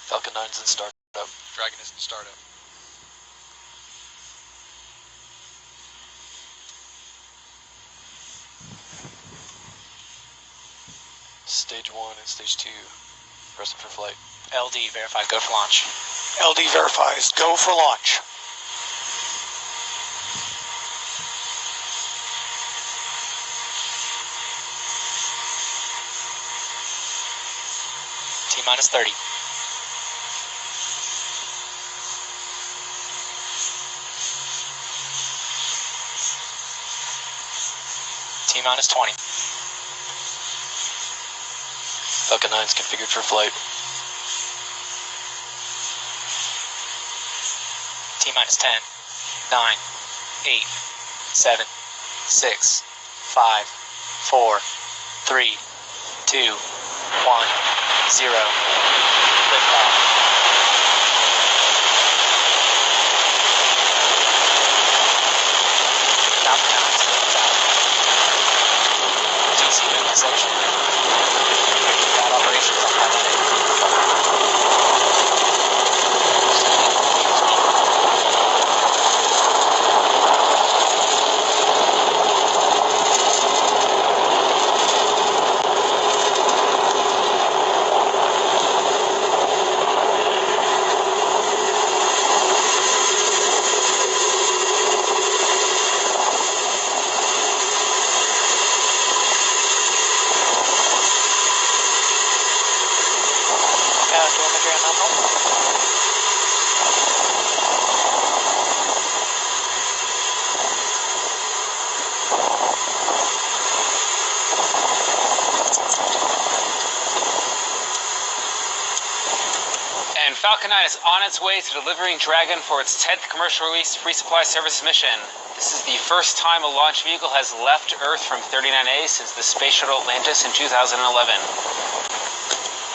Falcon 9's in startup. Dragon is in startup. Stage 1 and Stage 2, resting for flight. LD verified, go for launch. LD verifies, go for launch. T-minus 30. T-minus 20. Falcon 9's configured for flight. T-minus 10, 9, 8, 7, 6, 5, 4, 3, 2, 1, 0. Liftoff. Countdown is out. GC minimization. That operation is on And Falcon 9 is on its way to delivering Dragon for its 10th commercial release resupply services mission. This is the first time a launch vehicle has left Earth from 39A since the Space Shuttle Atlantis in 2011.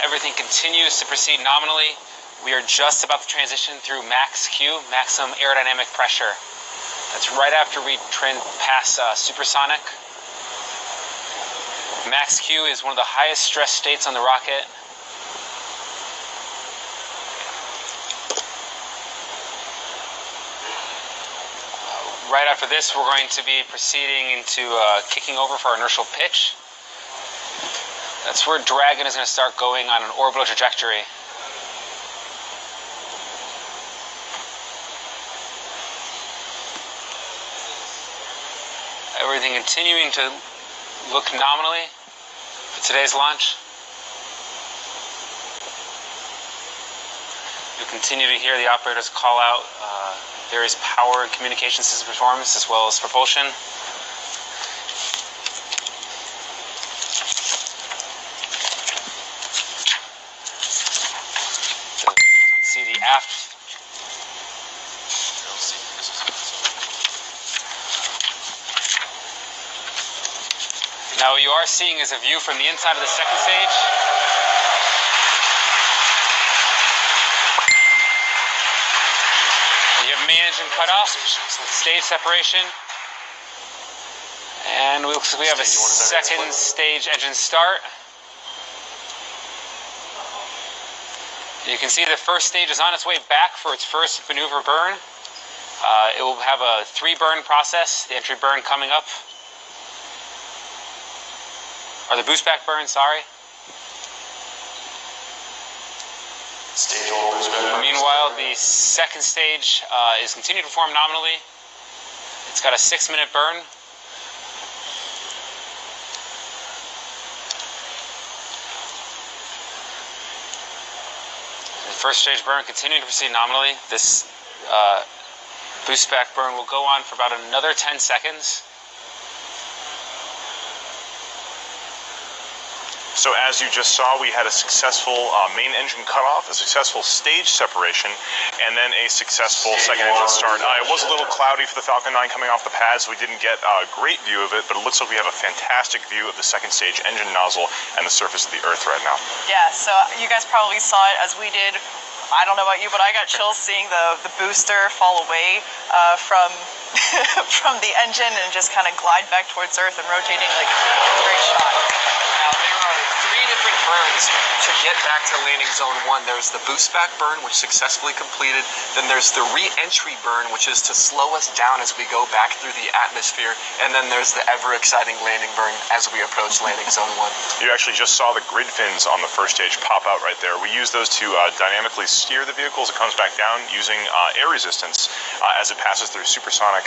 Everything continues to proceed nominally. We are just about to transition through max Q, maximum aerodynamic pressure. That's right after we pass supersonic. Max Q is one of the highest stress states on the rocket. Right after this, we're going to be proceeding into kicking over for our inertial pitch. That's where Dragon is going to start going on an orbital trajectory. Everything continuing to look nominally for today's launch. You'll continue to hear the operators call out various power and communication system performance as well as propulsion. So you can see the aft. Now what you are seeing is a view from the inside of the second stage. You have main engine cut off with stage separation. And we have a second stage engine start. You can see the first stage is on its way back for its first maneuver burn. It will have a 3-burn process, the entry burn coming up. Or the boost back burn, sorry. Stage 1 boost back burn. Meanwhile, the second stage is continuing to perform nominally. It's got a 6-minute burn. The first stage burn continuing to proceed nominally. This boost back burn will go on for about another 10 seconds. So as you just saw, we had a successful main engine cutoff, a successful stage separation, and then a successful second engine start. It was a little cloudy for the Falcon 9 coming off the pad, so we didn't get a great view of it, but it looks like we have a fantastic view of the second stage engine nozzle and the surface of the Earth right now. Yeah, so you guys probably saw it as we did. I don't know about you, but I got chills seeing the booster fall away from from the engine and just kind of glide back towards Earth and rotating. Like, it's a great shot. Now, there are 3 different burns to get back to landing zone 1. There's the boost back burn, which successfully completed. Then there's the re-entry burn, which is to slow us down as we go back through the atmosphere. And then there's the ever-exciting landing burn as we approach landing zone 1. You actually just saw the grid fins on the first stage pop out right there. We use those to dynamically steer the vehicle as it comes back down using air resistance as it passes through supersonic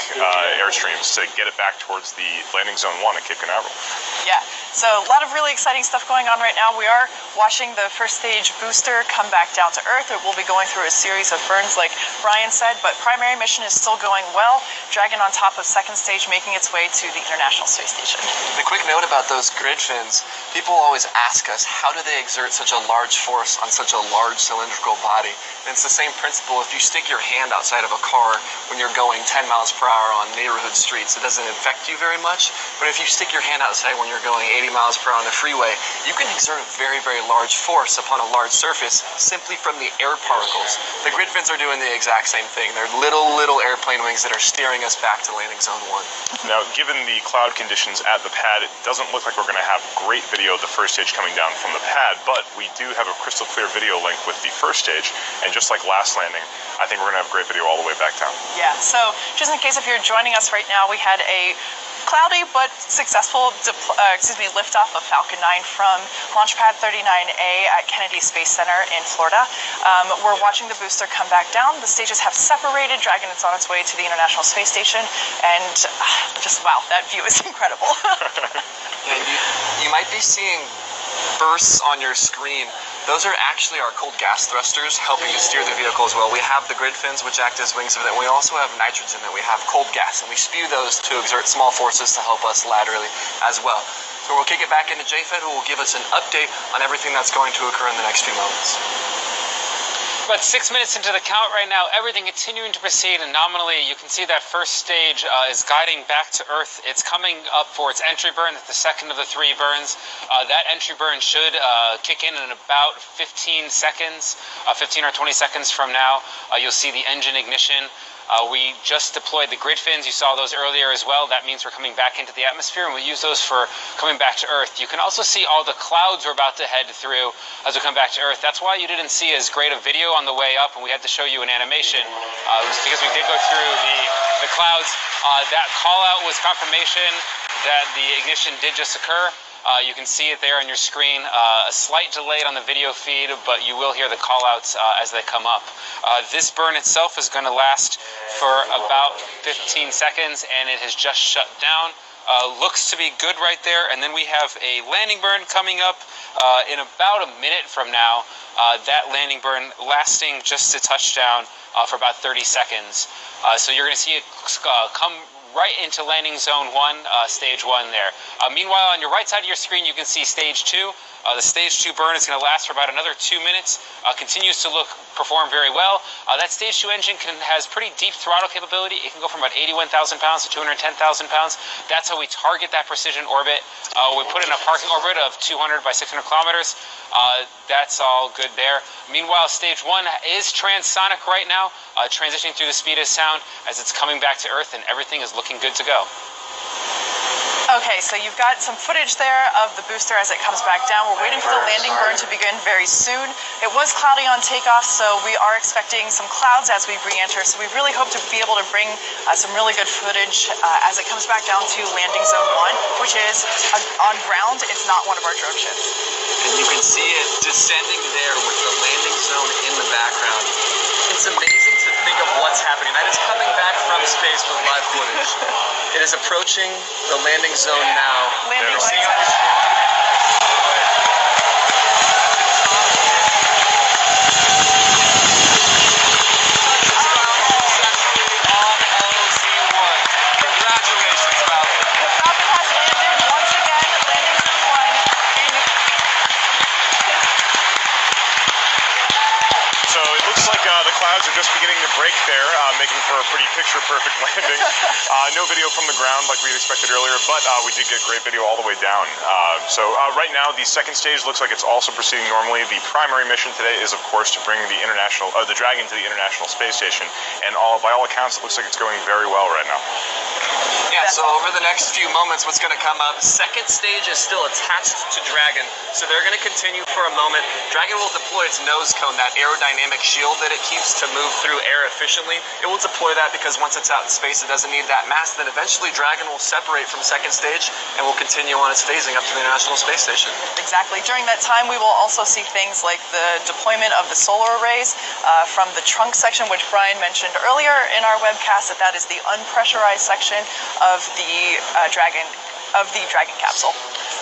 airstreams to get it back towards the landing zone 1 at Cape Canaveral. Yeah, so a lot of really exciting stuff going on right now. We are watching the first stage booster come back down to Earth. It will be going through a series of burns like Brian said, but primary mission is still going well. Dragon on top of second stage making its way to the International Space Station. A quick note about those grid fins. People always ask us, how do they exert such a large force on such a large cylindrical body? And it's the same principle. If you stick your hand outside of a car when you're going 10 miles per hour on neighborhood streets, it doesn't affect you very much. But if you stick your hand outside when you're going 80 miles per hour on the freeway, you can exert a very, very large force upon a large surface simply from the air particles. The grid fins are doing the exact same thing. They're little airplane wings that are steering us back to landing zone 1. Now, given the cloud conditions at the pad, it doesn't look like we're going to have great video of the first stage coming down from the pad, but we do have a crystal clear video link with the first stage, and just like last landing, I think we're going to have great video all the way back down. Yeah, so just in case if you're joining us right now, we had a cloudy but successful liftoff of Falcon 9 from Launchpad 39A at Kennedy Space Center in Florida. We're watching the booster come back down. The stages have separated. Dragon is on its way to the International Space Station, and just wow, that view is incredible. And you might be seeing bursts on your screen. Those are actually our cold gas thrusters helping to steer the vehicle as well. We have the grid fins, which act as wings of it. We also have nitrogen, that we have cold gas, and we spew those to exert small forces to help us laterally as well. So we'll kick it back into JFED, who will give us an update on everything that's going to occur in the next few moments. About 6 minutes into the count right now, everything continuing to proceed, and nominally you can see that first stage is guiding back to Earth. It's coming up for its entry burn. It's the second of the 3 burns. That entry burn should kick in about 15 seconds, 15 or 20 seconds from now. You'll see the engine ignition. We just deployed the grid fins. You saw those earlier as well. That means we're coming back into the atmosphere, and we use those for coming back to Earth. You can also see all the clouds we're about to head through as we come back to Earth. That's why you didn't see as great a video on the way up, and we had to show you an animation. It was because we did go through the clouds. That call out was confirmation that the ignition did just occur. You can see it there on your screen. A slight delay on the video feed, but you will hear the call-outs as they come up. This burn itself is going to last for about 15 seconds, and it has just shut down. Looks to be good right there. And then we have a landing burn coming up in about a minute from now. That landing burn lasting just to touchdown for about 30 seconds. So you're going to see it come right into landing zone 1, stage 1 there. Meanwhile, on your right side of your screen, you can see stage 2. The stage 2 burn is going to last for about another 2 minutes. Continues to perform very well. That stage 2 engine has pretty deep throttle capability. It can go from about 81,000 pounds to 210,000 pounds. That's how we target that precision orbit. We put in a parking orbit of 200 by 600 kilometers. That's all good there. Meanwhile, stage 1 is transonic right now, transitioning through the speed of sound as it's coming back to Earth, and everything is looking good to go. Okay, so you've got some footage there of the booster as it comes back down. We're waiting for the landing burn to begin very soon. It was cloudy on takeoff, so we are expecting some clouds as we re-enter. So we really hope to be able to bring some really good footage as it comes back down to landing zone 1, which is on ground. It's not one of our drone ships. And you can see it descending there with the landing zone in the background. It's amazing to think of what's happening. That is coming back from space with live footage. It is approaching the landing zone now. Landing You're seeing right it. Congratulations, Falcon. The Falcon has landed once again, landing zone 1. So it looks like the clouds are just beginning to break there, making for a pretty picture-perfect landing. No video from the ground like we had expected earlier, but we did get great video all the way down. So right now, the second stage looks like it's also proceeding normally. The primary mission today is, of course, to bring the Dragon to the International Space Station, and by all accounts, it looks like it's going very well right now. Yeah, so over the next few moments, what's going to come up, second stage is still attached to Dragon, so they're going to continue for a moment. Dragon will deploy its nose cone, that aerodynamic shield that it keeps to move through air efficiently. It will deploy that because once it's out in space, it doesn't need that mass. Then eventually Dragon will separate from second stage and will continue on its phasing up to the International Space Station. Exactly. During that time, we will also see things like the deployment of the solar arrays from the trunk section, which Brian mentioned earlier in our webcast, that is the unpressurized section of the Dragon capsule.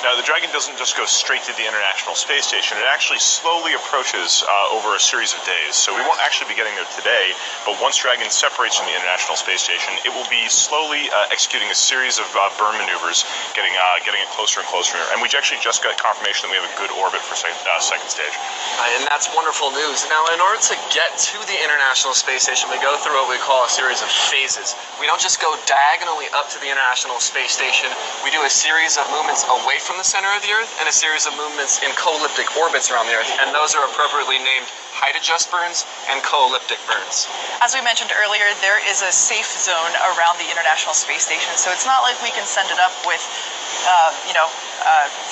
Now, the Dragon doesn't just go straight to the International Space Station. It actually slowly approaches over a series of days. So we won't actually be getting there today, but once Dragon separates from the International Space Station, it will be slowly executing a series of burn maneuvers, getting it closer and closer. And we actually just got confirmation that we have a good orbit for second stage. And that's wonderful news. Now, in order to get to the International Space Station, we go through what we call a series of phases. We don't just go diagonally up to the International Space Station. We do a series of movements away from the center of the Earth and a series of movements in co-elliptic orbits around the Earth, and those are appropriately named height adjust burns and co-elliptic burns. As we mentioned earlier, there is a safe zone around the International Space Station, so it's not like we can send it up with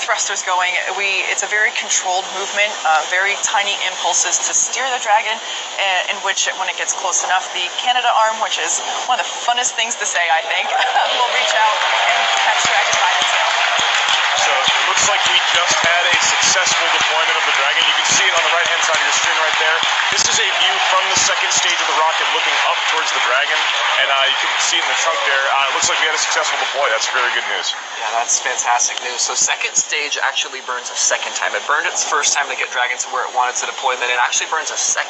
thrusters going. It's a very controlled movement, very tiny impulses to steer the Dragon, in which, when it gets close enough, the Canada arm, which is one of the funnest things to say, I think, will reach out and catch Dragon by the tail. So it looks like we just had a successful deployment of the Dragon. You can see it on the right-hand side of your screen right there. This is a view from the second stage of the rocket looking up towards the Dragon, and you can see it in the trunk there. It looks like we had a successful deploy. That's very good news. Yeah, that's fantastic news. So second stage actually burns a second time. It burned its first time to get Dragon to where it wanted to deploy, then it actually burns a second